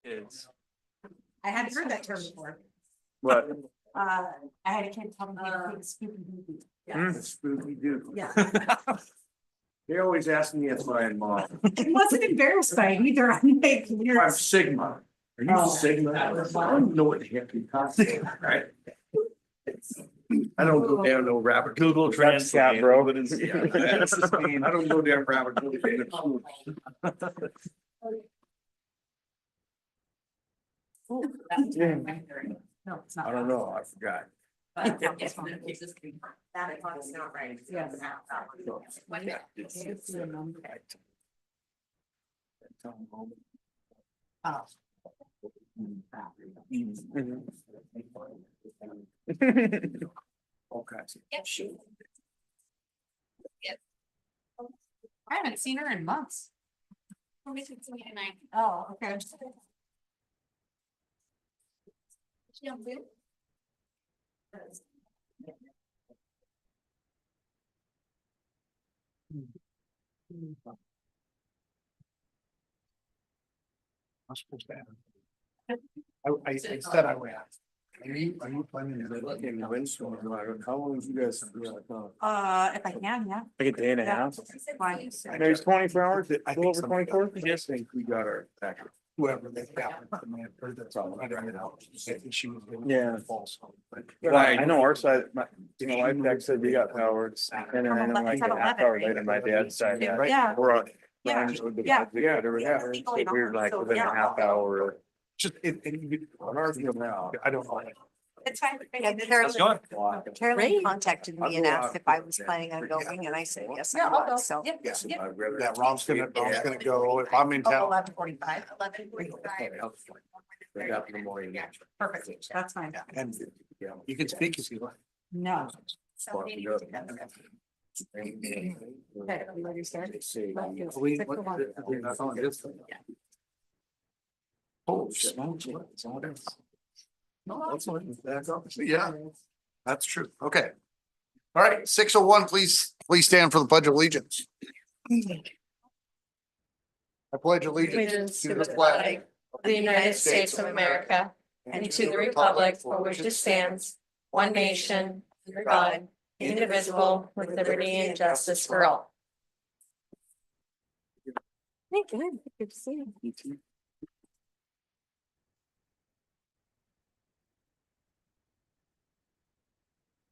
kids. I hadn't heard that term before. What? I had a kid tell me to take Spooky Doo. Spooky Doo. Yeah, They always ask me if I'm, it wasn't embarrassed by it either. I'm like, I'm you're. Sigma. Are you Oh. Sigma? I don't know what the heck you call it, right? I don't go down no rabbit. Google That's Translate, cat, bro. but it's- Yeah, that's just mean. I don't go down rabbit. hole. No, it's not. I don't know, I forgot. That is not right. Yes. It's the number. Oh. Okay. I haven't seen her in months. We'll be tonight tonight. Oh, okay. She on Zoom? I'm supposed to have. I said I would ask. Are you planning to live in the windstorm? How long have you guys? If I can, yeah. Like a day and a Yeah. half. Fine. Maybe 24 hours, a I little over 24. Yes, think we got our package. Whoever they got. That's all. I don't know. She was. Yeah. False. Well, I know our side, my wife text said we got power, and then I know like a half hour later, my dad's side. Yeah. We're on. Yeah. Yeah. Yeah. So we're like within a half hour. Just, on ours now, I don't know. It's fine. Yeah, Carolyn contacted me and asked if I was planning on going, and I said, yes, Yeah, I I'll go. was, so. Yep, Yes, yep. yeah, Ron's gonna go, if I'm in town. 11:45. 11:45. Right after the morning. Yeah, perfect. That's fine. And, yeah, you can speak if you like. No. Well, we go. Okay, you ready to start? We- what- Oh, smokes, what? It's all this. No, that's fine. That's obviously, yeah, that's true. Okay. All right, 6:01, please stand for the pledge of allegiance. I pledge allegiance to the flag of the United States of America and to the republic for which it stands, one nation, under God, indivisible, with liberty and justice for all. Thank you. Good to see you.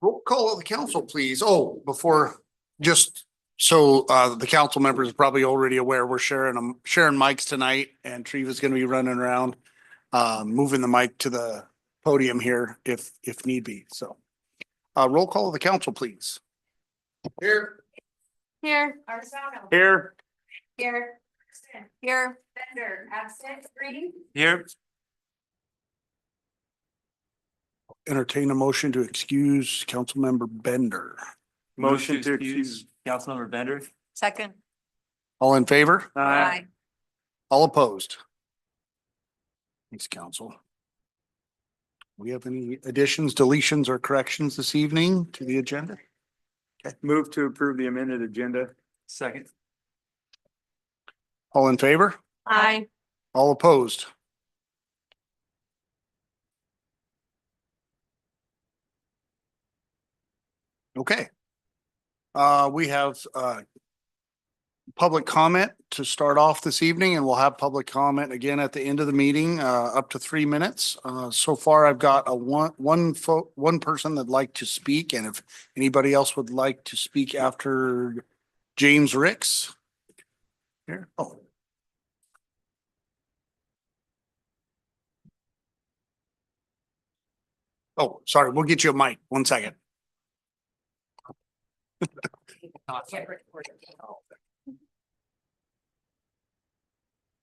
Roll call of the council, please. Oh, before, just so the council members are probably already aware, we're sharing mics tonight, and Treva's gonna be running around moving the mic to the podium here if need be. So roll call of the council, please. Here. Here. Arzano. Here. Here. Here. Bender, absent, Green. Here. Entertain a motion to excuse Councilmember Bender. Motion to excuse Councilmember Bender. Second. All in favor? Aye. All opposed? Thanks, council. We have any additions, deletions, or corrections this evening to the agenda? Move to approve the amended agenda. Second. All in favor? Aye. All opposed? Okay. We have public comment to start off this evening, and we'll have public comment again at the end of the meeting, up to 3 minutes. So far, I've got one person that'd like to speak, and if anybody else would like to speak after James Ricks. Here, oh. Oh, sorry, we'll get you a mic. 1 second.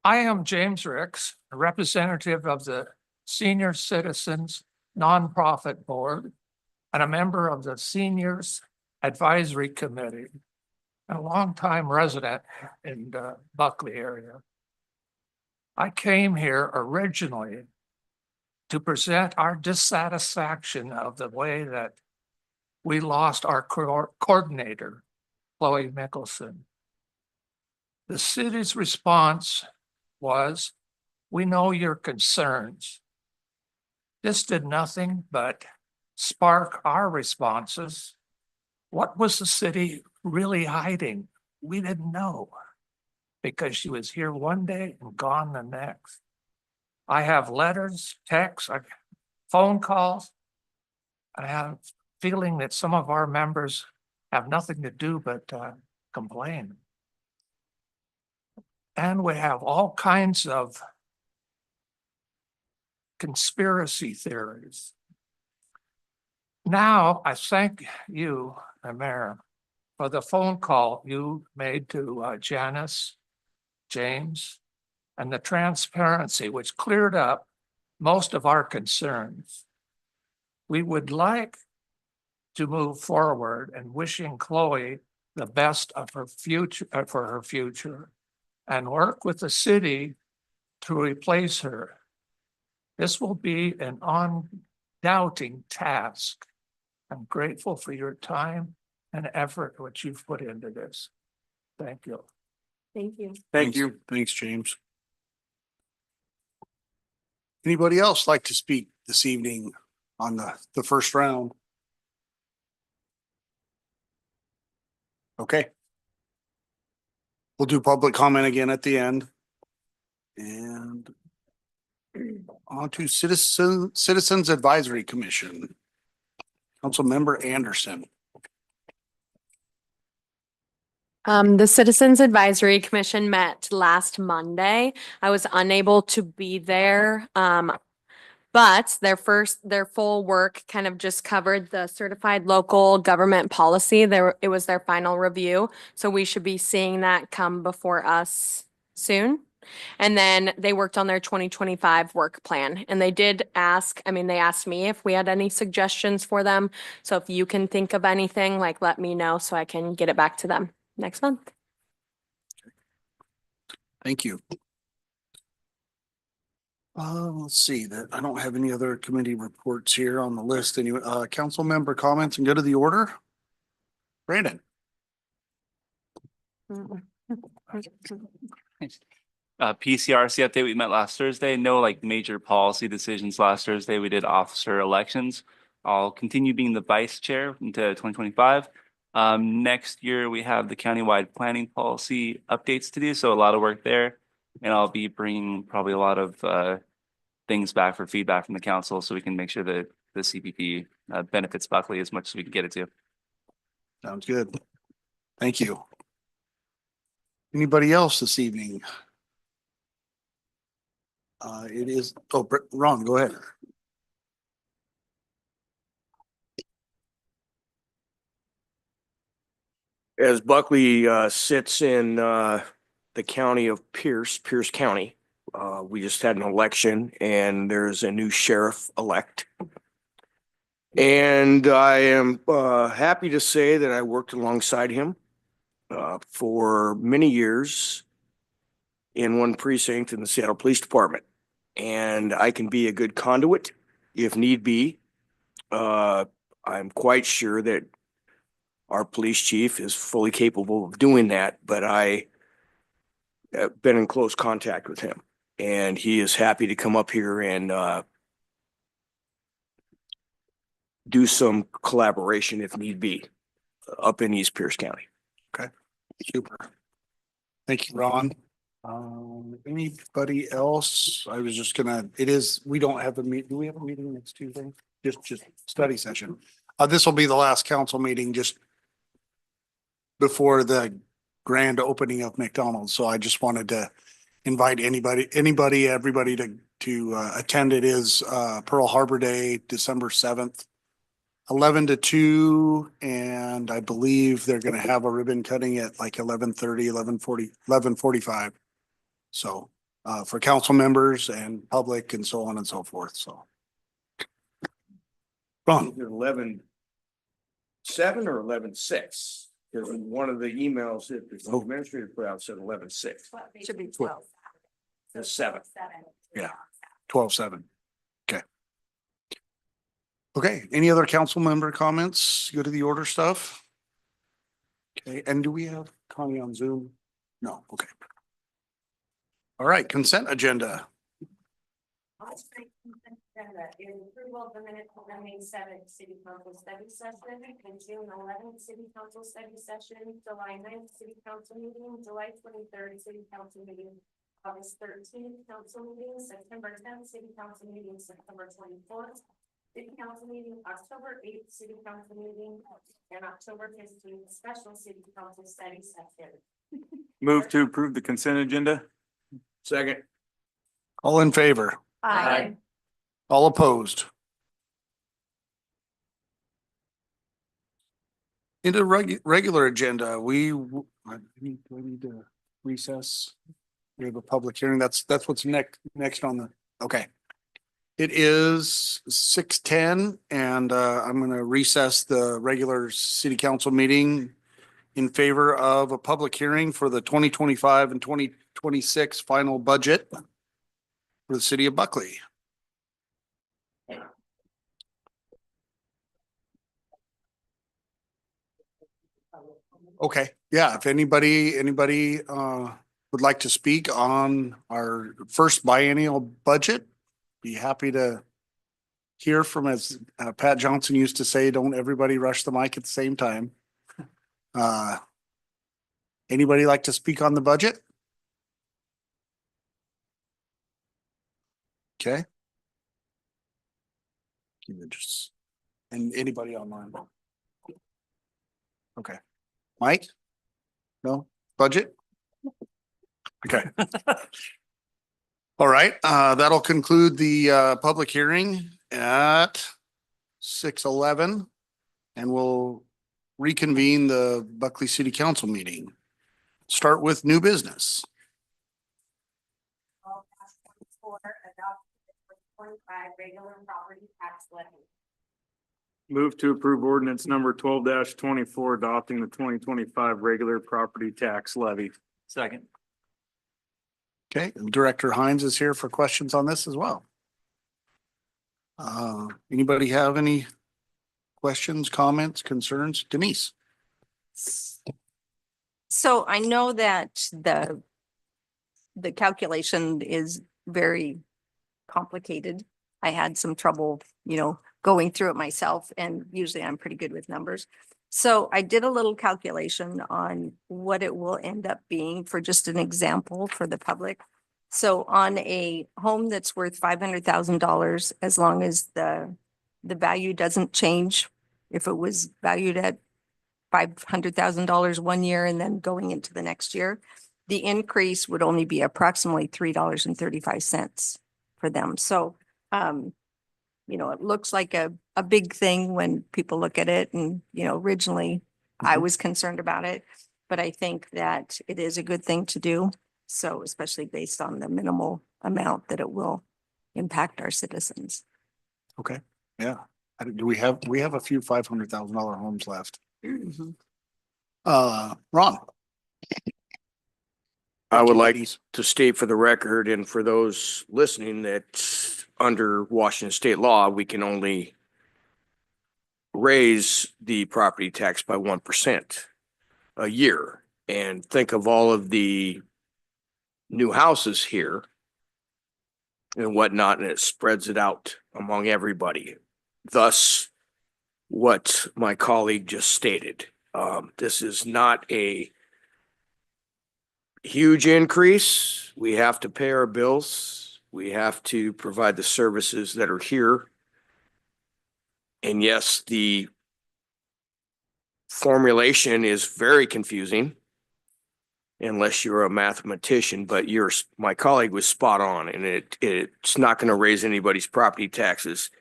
I am James Ricks, a representative of the Senior Citizens Nonprofit Board and a member of the Seniors Advisory Committee, and a longtime resident in the Buckley area. I came here originally to present our dissatisfaction of the way that we lost our coordinator, Chloe Mickelson. The city's response was We know your concerns. This did nothing but spark our responses. What was the city really hiding? We didn't know because she was here one day and gone the next. I have letters, texts, phone calls. I have a feeling that some of our members have nothing to do but complain. And we have all kinds of conspiracy theories. Now, I thank you, Mayor, for the phone call you made to Janice, James, and the transparency which cleared up most of our concerns. We would like to move forward and wishing Chloe the best of her future, for her future, and work with the city to replace her. This will be an undoubting task. I'm grateful for your time and effort which you've put into this. Thank you. Thank you. Thank you. Thanks, James. Anybody else like to speak this evening on the first round? Okay. We'll do public comment again at the end. And on to Citizens Advisory Commission. Councilmember Anderson. The Citizens Advisory Commission met last Monday. I was unable to be there. But their full work kind of just covered the certified local government policy. It was their final review. So we should be seeing that come before us soon. And then they worked on their 2025 work plan, and they did ask, they asked me if we had any suggestions for them. So if you can think of anything, like, let me know so I can get it back to them next month. Thank you. Let's see that I don't have any other committee reports here on the list. Any council member comments and go to the order? Brandon. PCRC update, we met last Thursday. No major policy decisions last Thursday. We did officer elections. I'll continue being the vice chair into 2025. Next year we have the countywide planning policy updates to do, so a lot of work there. And I'll be bringing probably a lot of things back for feedback from the council so we can make sure that the CPP benefits Buckley as much as we can get it to. Sounds good. Thank you. Anybody else this evening? It is, Ron, go ahead. As Buckley sits in the county of Pierce County, we just had an election and there's a new sheriff-elect. And I am happy to say that I worked alongside him for many years in one precinct in the Seattle Police Department. And I can be a good conduit if need be. I'm quite sure that our police chief is fully capable of doing that, but I have been in close contact with him, and he is happy to come up here and do some collaboration if need be up in East Pierce County. Okay, super. Thank you, Ron. Anybody else? I was just gonna, we don't have a meet. Do we have a meeting next Tuesday? Just study session. This will be the last council meeting just before the grand opening of McDonald's. So I just wanted to invite everybody to attend. It is Pearl Harbor Day, December 7th, 11 to 2. And I believe they're going to have a ribbon cutting at like 11:30, 11:45. So for council members and public and so on and so forth. So. Ron. 11:7 or 11:6? Because one of the emails that the administrator put out said 11:6. Should be 12. The 7th. Yeah. 12:7. Okay. Okay. Any other council member comments? Go to the order stuff. Okay. And do we have Connie on Zoom? No. Okay. All right. Consent agenda. agenda is approval of the minutes of the May seventh city council study session and June eleventh city council study session, July 9th city council meeting, July 23rd city council meeting, August 13th council meeting, September 10th city council meeting, September 24th city council meeting, October 8th city council meeting, and October 15th special city council study session. Move to approve the consent agenda. Second. All in favor? Aye. All opposed? Into regular agenda, do I need to recess? We have a public hearing. That's what's next on the, okay. It is 6:10 and I'm gonna recess the regular city council meeting in favor of a public hearing for the 2025 and 2026 final budget for the city of Buckley. Okay, yeah, if anybody would like to speak on our first biennial budget, be happy to hear from, as Pat Johnson used to say, don't everybody rush the mic at the same time. Anybody like to speak on the budget? Okay. And anybody online? Okay. Mike? No? Budget? Okay. All right, that'll conclude the public hearing at 6:11. And we'll reconvene the Buckley City Council meeting. Start with new business. All past 24 adopted the 2025 regular property tax levy. Move to approve ordinance number 12-24, adopting the 2025 regular property tax levy. Second. Okay, and Director Hines is here for questions on this as well. Anybody have any questions, comments, concerns? Denise? So I know that the calculation is very complicated. I had some trouble, going through it myself, and usually I'm pretty good with numbers. So I did a little calculation on what it will end up being for just an example for the public. So on a home that's worth $500,000, as long as the value doesn't change, if it was valued at $500,000 one year and then going into the next year, the increase would only be approximately $3.35 for them. So, it looks like a big thing when people look at it. And, originally I was concerned about it, but I think that it is a good thing to do. So especially based on the minimal amount that it will impact our citizens. Okay, yeah. We have a few $500,000 homes left. Ron? I would like to state for the record and for those listening that under Washington state law, we can only raise the property tax by 1% a year. And think of all of the new houses here and whatnot, and it spreads it out among everybody. Thus, what my colleague just stated. This is not a huge increase. We have to pay our bills. We have to provide the services that are here. And yes, the formulation is very confusing unless you're a mathematician, but my colleague was spot on, and it's not going to raise anybody's property taxes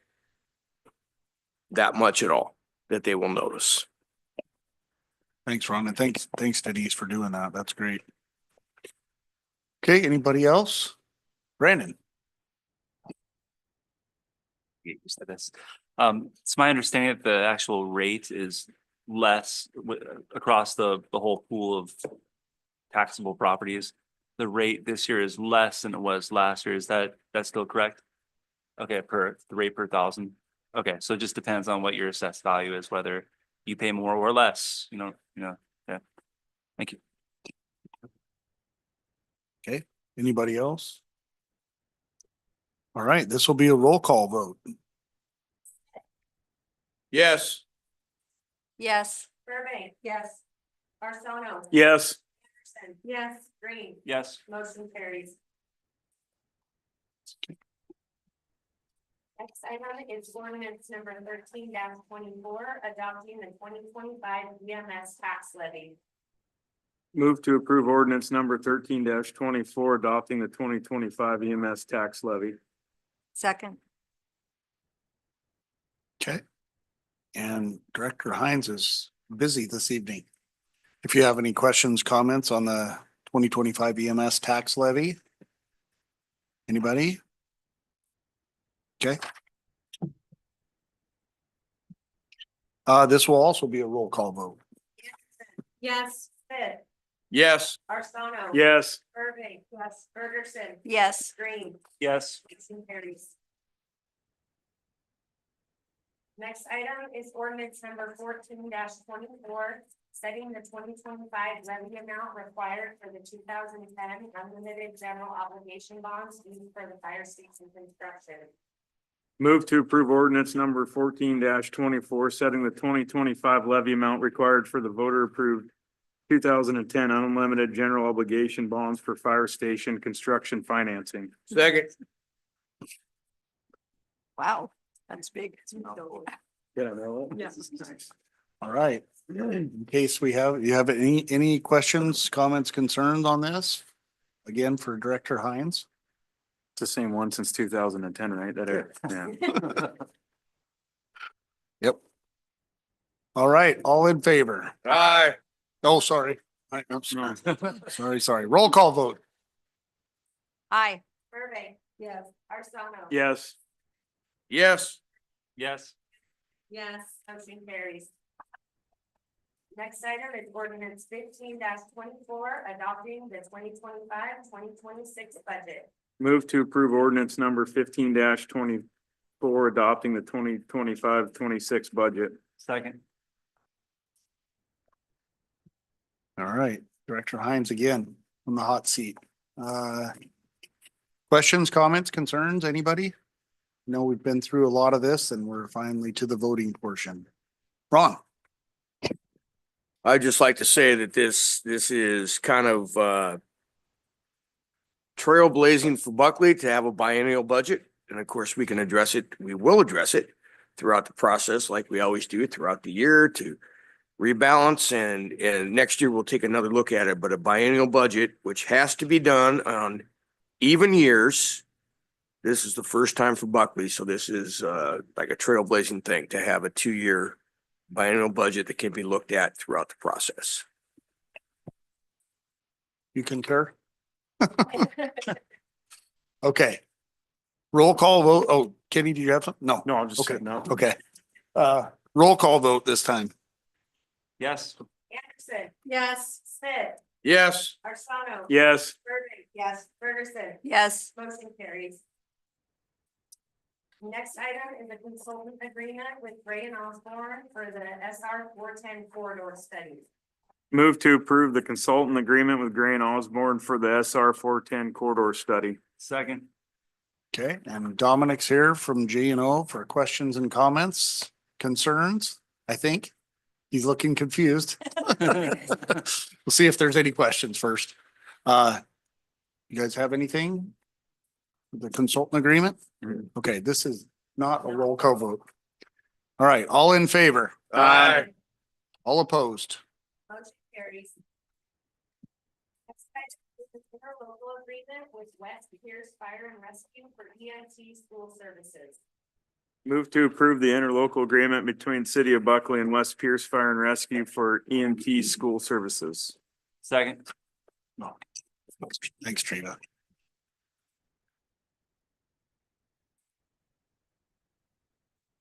that much at all that they will notice. Thanks, Ron, and thanks Denise for doing that. That's great. Okay, anybody else? Brandon? You said this. It's my understanding that the actual rate is less across the whole pool of taxable properties. The rate this year is less than it was last year. Is that's still correct? Okay, the rate per thousand. Okay, so it just depends on what your assessed value is, whether you pay more or less, yeah. Thank you. Okay, anybody else? All right, this will be a roll call vote. Yes. Yes. Burbank. Yes. Marcelo. Yes. Anderson. Yes. Green. Yes. Motion carries. Next item is ordinance number 13-24, adopting the 2025 EMS tax levy. Move to approve ordinance number 13-24, adopting the 2025 EMS tax levy. Second. Okay. And Director Hines is busy this evening. If you have any questions, comments on the 2025 EMS tax levy? Anybody? Okay. This will also be a roll call vote. Yes. Smith. Yes. Marcelo. Yes. Burbank. Yes. Ferguson. Yes. Green. Yes. Motion carries. Next item is ordinance number 14-24, setting the 2025 levy amount required for the 2010 unlimited general obligation bonds used for the fire station construction. Move to approve ordinance number 14-24, setting the 2025 levy amount required for the voter approved 2010 unlimited general obligation bonds for fire station construction financing. Second. Wow, that's big. All right. In case you have any questions, comments, concerns on this? Again, for Director Hines? It's the same one since 2010, right? Yeah. Yep. All right, all in favor? Aye. Oh, sorry. I'm sorry. Sorry. Roll call vote. Aye. Burbank. Yes. Marcelo. Yes. Yes. Yes. Yes. Motion carries. Next item is ordinance 15-24, adopting the 2025-2026 budget. Move to approve ordinance number 15-24, adopting the 2025-26 budget. Second. All right, Director Hines again on the hot seat. Questions, comments, concerns, anybody? No, we've been through a lot of this and we're finally to the voting portion. Ron? I'd just like to say that this is kind of trailblazing for Buckley to have a biennial budget. And of course, we can address it. We will address it throughout the process like we always do throughout the year to rebalance and next year we'll take another look at it. But a biennial budget, which has to be done on even years. This is the first time for Buckley. So this is like a trailblazing thing to have a 2-year biennial budget that can be looked at throughout the process. You concur? Okay. Roll call vote. Oh, Kenny, do you have something? No. No, I'm just Okay. sitting up. Okay. Roll call vote this time. Yes. Anderson. Yes. Smith. Yes. Marcelo. Yes. Burbank. Yes. Ferguson. Yes. Motion carries. Next item is a consultant agreement with Gray and Osborne for the SR 410 corridor study. Move to approve the consultant agreement with Gray and Osborne for the SR 410 corridor study. Second. Okay, and Dominic's here from G&O for questions and comments, concerns, I think. He's looking confused. We'll see if there's any questions first. You guys have anything? The consultant agreement? Okay, this is not a roll call vote. All right, all in favor? Aye. All opposed? Motion carries. Next item is an interlocal agreement with West Pierce Fire and Rescue for EMT school services. Move to approve the interlocal agreement between City of Buckley and West Pierce Fire and Rescue for EMT school services. Second. No. Thanks, Trina.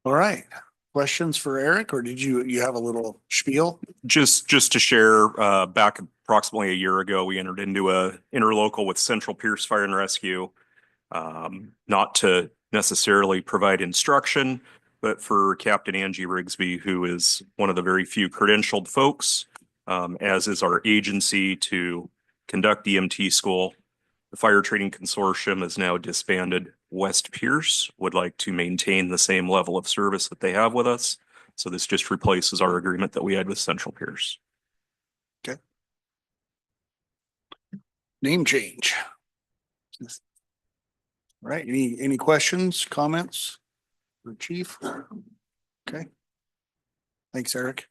All right, questions for Eric, or did you have a little spiel? Just to share, back approximately a year ago, we entered into a interlocal with Central Pierce Fire and Rescue. Not to necessarily provide instruction, but for Captain Angie Rigsby, who is one of the very few credentialed folks, as is our agency to conduct EMT school. The Fire Training Consortium is now disbanded. West Pierce would like to maintain the same level of service that they have with us. So this just replaces our agreement that we had with Central Pierce. Name change. Right, any questions, comments for Chief? Okay. Thanks, Eric.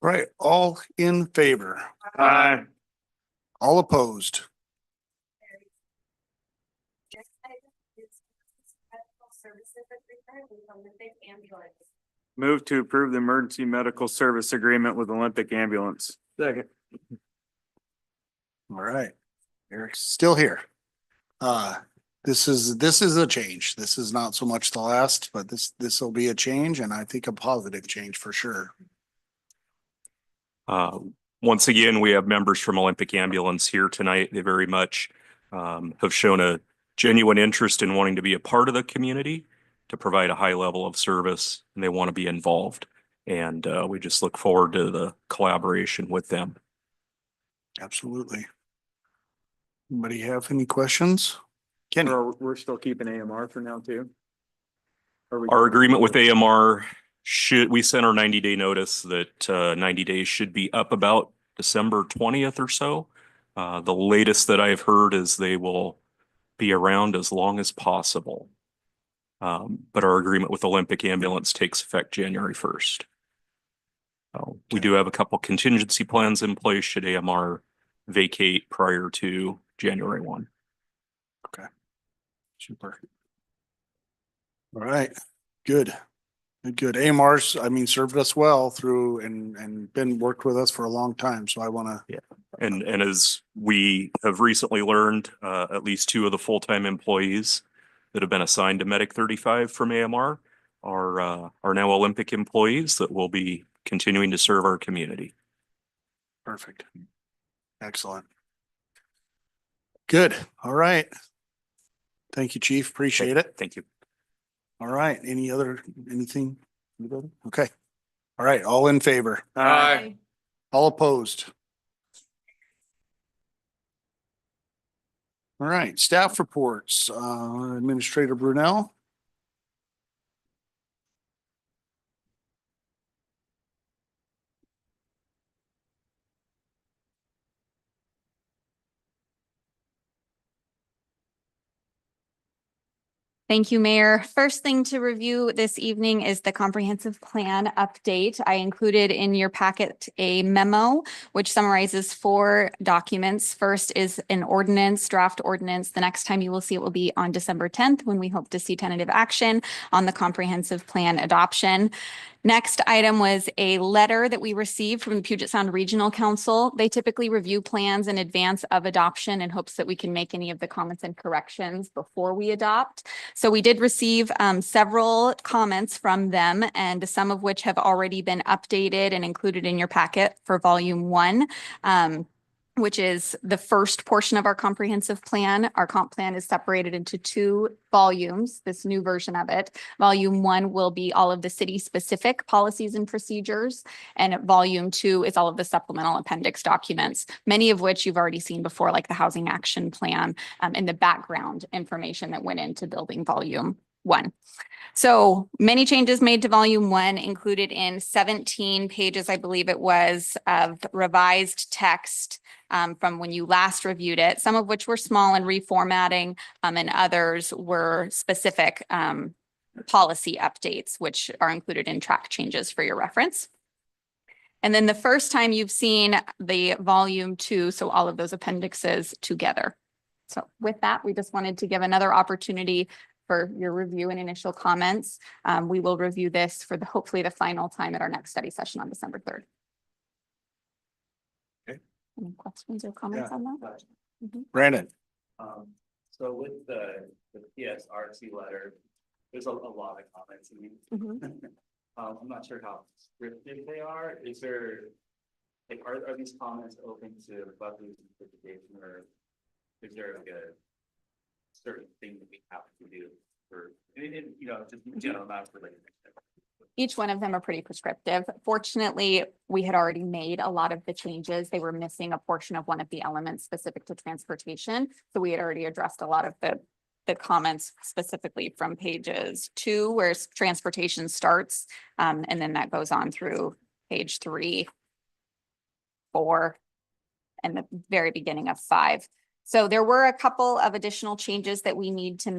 Right, all in favor, Aye. all opposed. Next item is medical services agreement with Olympic Ambulance. Move to approve the emergency medical service agreement with Olympic Ambulance. Second. All right, Eric's still here. This is a change. This is not so much the last, but this will be a change, and I think a positive change for sure. Once again, we have members from Olympic Ambulance here tonight. They very much have shown a genuine interest in wanting to be a part of the community, to provide a high level of service, and they want to be involved. And we just look forward to the collaboration with them. Absolutely. Anybody have any questions? Kenny? Or we're still keeping AMR for now too? Our agreement with AMR we sent our 90-day notice that 90 days should be up about December 20th or so. The latest that I've heard is they will be around as long as possible. But our agreement with Olympic Ambulance takes effect January 1st. We do have a couple contingency plans in place should AMR vacate prior to January 1. Super. All right, good. Good. AMR's, I mean, served us well through and been worked with us for a long time. So I want to. And as we have recently learned, at least 2 of the full-time employees that have been assigned to Medic 35 from AMR are now Olympic employees that will be continuing to serve our community. Perfect. Excellent. Good. All right. Thank you, Chief. Appreciate it. Thank you. All right. Anything? Anybody? Okay. All right. All in favor? Aye. All opposed? All right. Staff reports. Administrator Brunel. Thank you, Mayor. First thing to review this evening is the comprehensive plan update. I included in your packet a memo which summarizes 4 documents. First is an ordinance, draft ordinance. The next time you will see it will be on December 10th when we hope to see tentative action on the comprehensive plan adoption. Next item was a letter that we received from the Puget Sound Regional Council. They typically review plans in advance of adoption in hopes that we can make any of the comments and corrections before we adopt. So we did receive several comments from them, and some of which have already been updated and included in your packet for volume 1. Which is the first portion of our comprehensive plan. Our comp plan is separated into 2 volumes, this new version of it. Volume 1 will be all of the city-specific policies and procedures, and volume 2 is all of the supplemental appendix documents, many of which you've already seen before, like the housing action plan and the background information that went into building volume 1. So many changes made to volume 1, included in 17 pages, I believe it was, of revised text from when you last reviewed it, some of which were small and reformatting, and others were specific policy updates, which are included in track changes for your reference. And then the first time you've seen the volume 2, so all of those appendixes together. So with that, we just wanted to give another opportunity for your review and initial comments. We will review this for hopefully the final time at our next study session on December 3rd. Okay. Any questions or comments on that? Brandon. So with the PSRC letter, there's a lot of comments. I'm not sure how scripted they are. Is there, like, are these comments open to Buckley's interpretation, or is there like a certain thing that we have to do for, just in general, not for like. Each one of them are pretty prescriptive. Fortunately, we had already made a lot of the changes. They were missing a portion of one of the elements specific to transportation. So we had already addressed a lot of the comments specifically from pages 2, where transportation starts. And then that goes on through page 3, 4, and the very beginning of 5. So there were a couple of additional changes that we needed to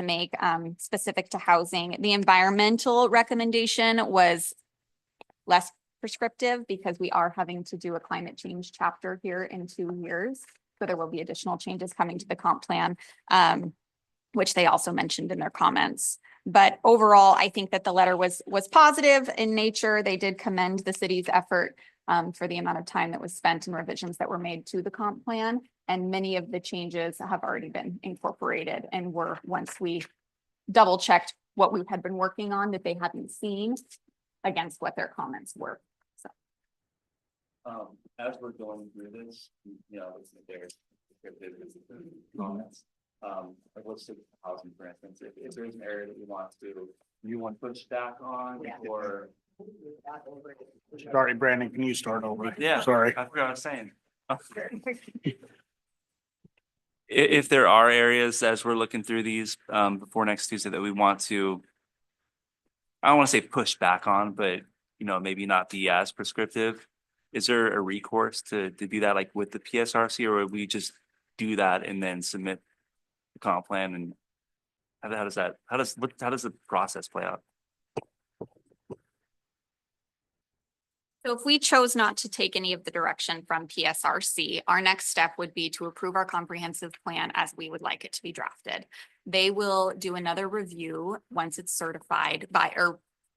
make specific to housing. The environmental recommendation was less prescriptive because we are having to do a climate change chapter here in 2 years. So there will be additional changes coming to the comp plan, which they also mentioned in their comments. But overall, I think that the letter was positive in nature. They did commend the city's effort for the amount of time that was spent and revisions that were made to the comp plan. And many of the changes have already been incorporated and were, once we double checked what we had been working on that they hadn't seen against what their comments were. So. As we're going through this, listen to their comments. Like let's take housing, for instance, if there's an area that you want to push back on, or. Sorry, Brandon, can you start over? Yeah. Sorry. I forgot what I was saying. If there are areas as we're looking through these before next Tuesday that we want to, I don't want to say push back on, but maybe not be as prescriptive. Is there a recourse to do that, like with the PSRC, or would we just do that and then submit the comp plan? And how does the process play out? So if we chose not to take any of the direction from PSRC, our next step would be to approve our comprehensive plan as we would like it to be drafted. They will do another review once it's certified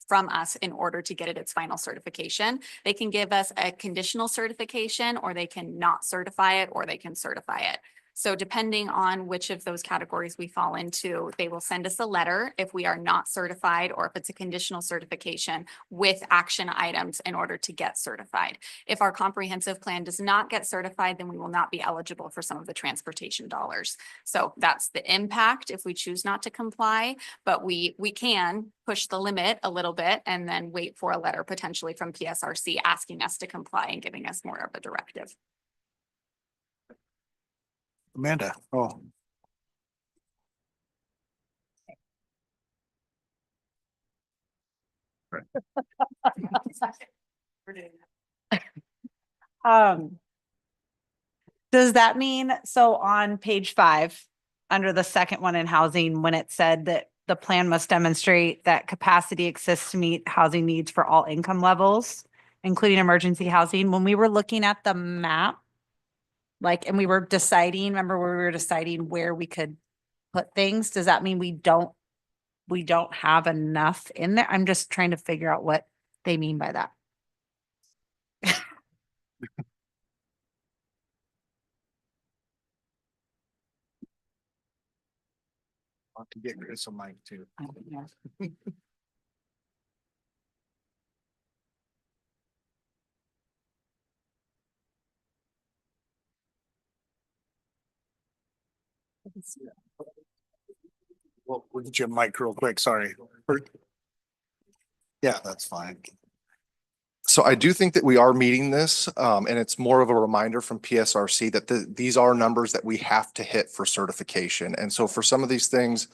from us in order to get it its final certification. They can give us a conditional certification, or they can not certify it, or they can certify it. So depending on which of those categories we fall into, they will send us a letter if we are not certified, or if it's a conditional certification with action items in order to get certified. If our comprehensive plan does not get certified, then we will not be eligible for some of the transportation dollars. So that's the impact if we choose not to comply, but we can push the limit a little bit and then wait for a letter potentially from PSRC asking us to comply and giving us more of a directive. Amanda, oh. Does that mean, so on page 5, under the second one in housing, when it said that the plan must demonstrate that capacity exists to meet housing needs for all income levels, including emergency housing, when we were looking at the map, and we were deciding, remember where we were deciding where we could put things, does that mean we don't have enough in there? I'm just trying to figure out what they mean by that. I'll have to get Chris a mic too. Well, we'll get you a mic real quick, sorry. Yeah, that's fine. So I do think that we are meeting this, and it's more of a reminder from PSRC that these are numbers that we have to hit for certification. And so for some of these things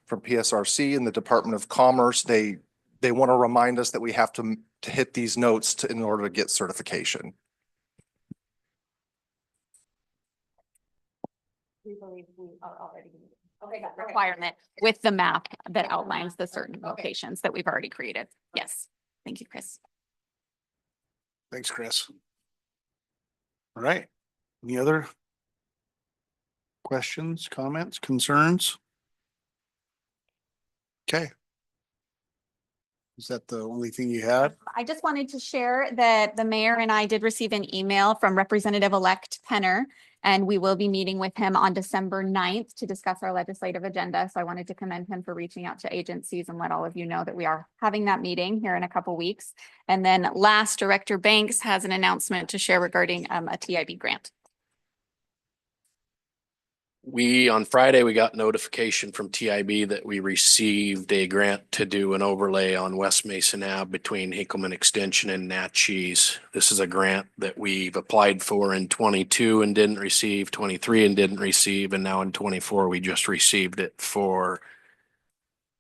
from PSRC and the Department of Commerce, they want to remind us that we have to hit these notes in order to get certification. We believe we are already requirement with the map that outlines the certain locations that we've already created. Yes. Thank you, Chris. Thanks, Chris. All right. Any other questions, comments, concerns? Okay. Is that the only thing you had? I just wanted to share that the mayor and I did receive an email from Representative-elect Penner, and we will be meeting with him on December 9th to discuss our legislative agenda. So I wanted to commend him for reaching out to agencies and let all of you know that we are having that meeting here in a couple weeks. And then last, Director Banks has an announcement to share regarding a TIB grant. on Friday, we got notification from TIB that we received a grant to do an overlay on West Mason Ave between Hinkleman Extension and Natchez. This is a grant that we've applied for in 22 and didn't receive, 23 and didn't receive, and now in 24, we just received it for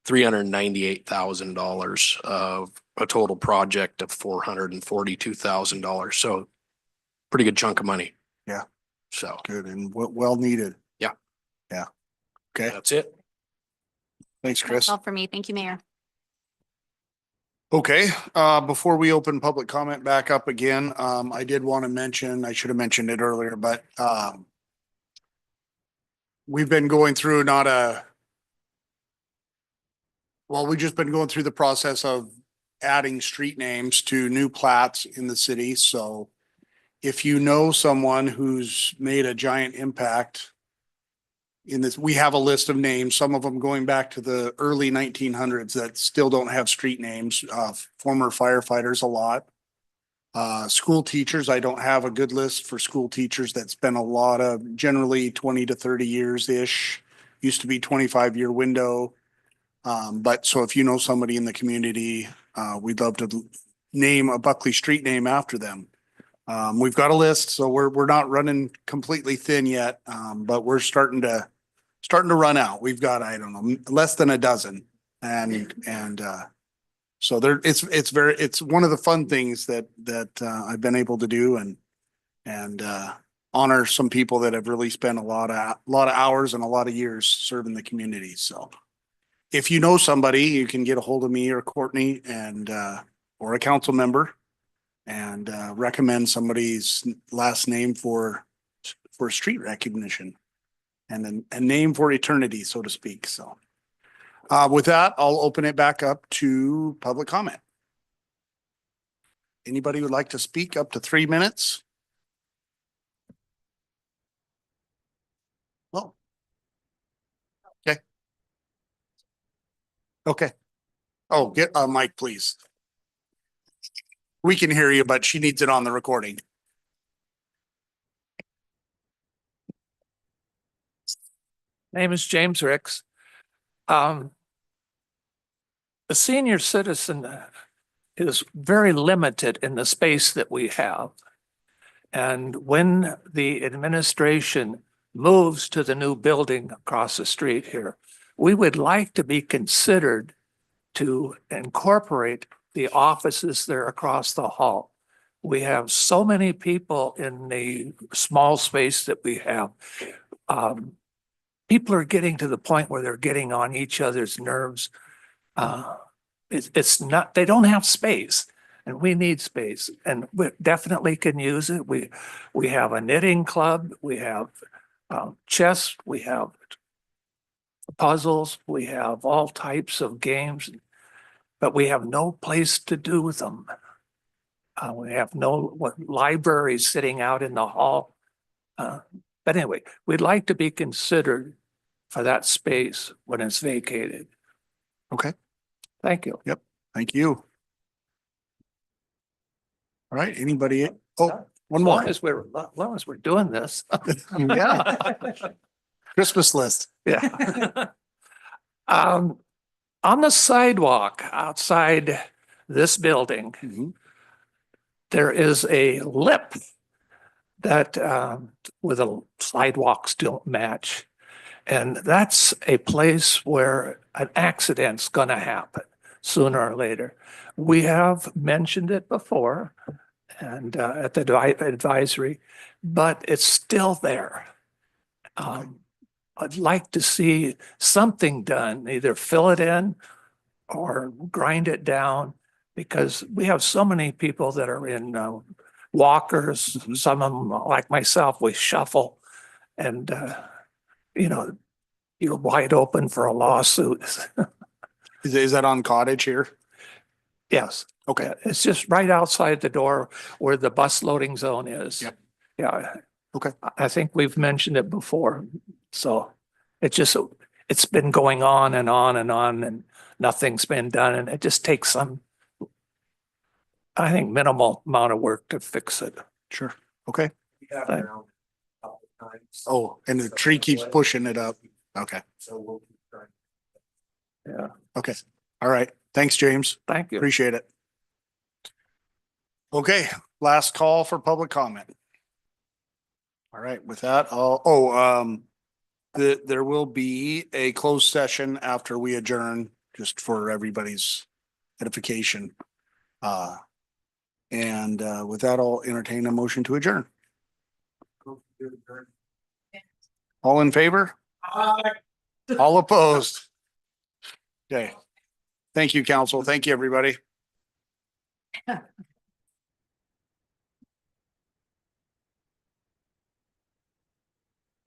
$398,000 of a total project of $442,000. So pretty good chunk of money. Yeah. So Good and well needed. Yeah. Yeah. Okay. that's it. Thanks, Chris. That's all for me. Thank you, Mayor. Okay, before we open public comment back up again, I did want to mention, I should have mentioned it earlier, but, we've been going through we've just been going through the process of adding street names to new plats in the city. So if you know someone who's made a giant impact in this, we have a list of names, some of them going back to the early 1900s that still don't have street names, former firefighters a lot. School teachers, I don't have a good list for school teachers. That's been a lot of generally 20 to 30 years-ish, used to be 25-year window. But so if you know somebody in the community, we'd love to name a Buckley street name after them. We've got a list, so we're not running completely thin yet, but we're starting to run out. We've got, I don't know, less than a dozen. So it's one of the fun things that I've been able to do and honor some people that have really spent a lot of hours and a lot of years serving the community. So if you know somebody, you can get a hold of me or Courtney and or a council member and recommend somebody's last name for street recognition and a name for eternity, so to speak. So with that, I'll open it back up to public comment. Anybody would like to speak up to 3 minutes? Oh. Okay. Okay. Oh, get a mic, please. We can hear you, but she needs it on the recording. Name is James Ricks. The senior citizen is very limited in the space that we have. And when the administration moves to the new building across the street here, we would like to be considered to incorporate the offices there across the hall. We have so many people in the small space that we have. People are getting to the point where they're getting on each other's nerves. It's not, they don't have space and we need space and we definitely can use it. We have a knitting club, we have chess, we have puzzles, we have all types of games, but we have no place to do them. We have no libraries sitting out in the hall. But anyway, we'd like to be considered for that space when it's vacated. Okay. Thank you. Yep. Thank you. All right. Anybody? Oh, one more. As long as we're doing this. Yeah. Christmas list. Yeah. On the sidewalk outside this building, there is a lip that where the sidewalks don't match. And that's a place where an accident's gonna happen sooner or later. We have mentioned it before and at the advisory, but it's still there. I'd like to see something done, either fill it in or grind it down, because we have so many people that are in walkers. Some of them, like myself, we shuffle and you're wide open for a lawsuit. Is that on Cottage here? Yes. Okay. It's just right outside the door where the bus loading zone is. Yep. Yeah. Okay. I think we've mentioned it before. So it's been going on and on and on and nothing's been done. And it just takes I think, minimal amount of work to fix it. Sure. Okay. Oh, and the tree keeps pushing it up. Okay. Yeah, Okay. All right. Thanks, James. thank you. Appreciate it. Okay, last call for public comment. All right, with that, there will be a closed session after we adjourn, just for everybody's edification. And with that, I'll entertain a motion to adjourn. All in favor? All opposed? Okay. Thank you, council. Thank you, everybody.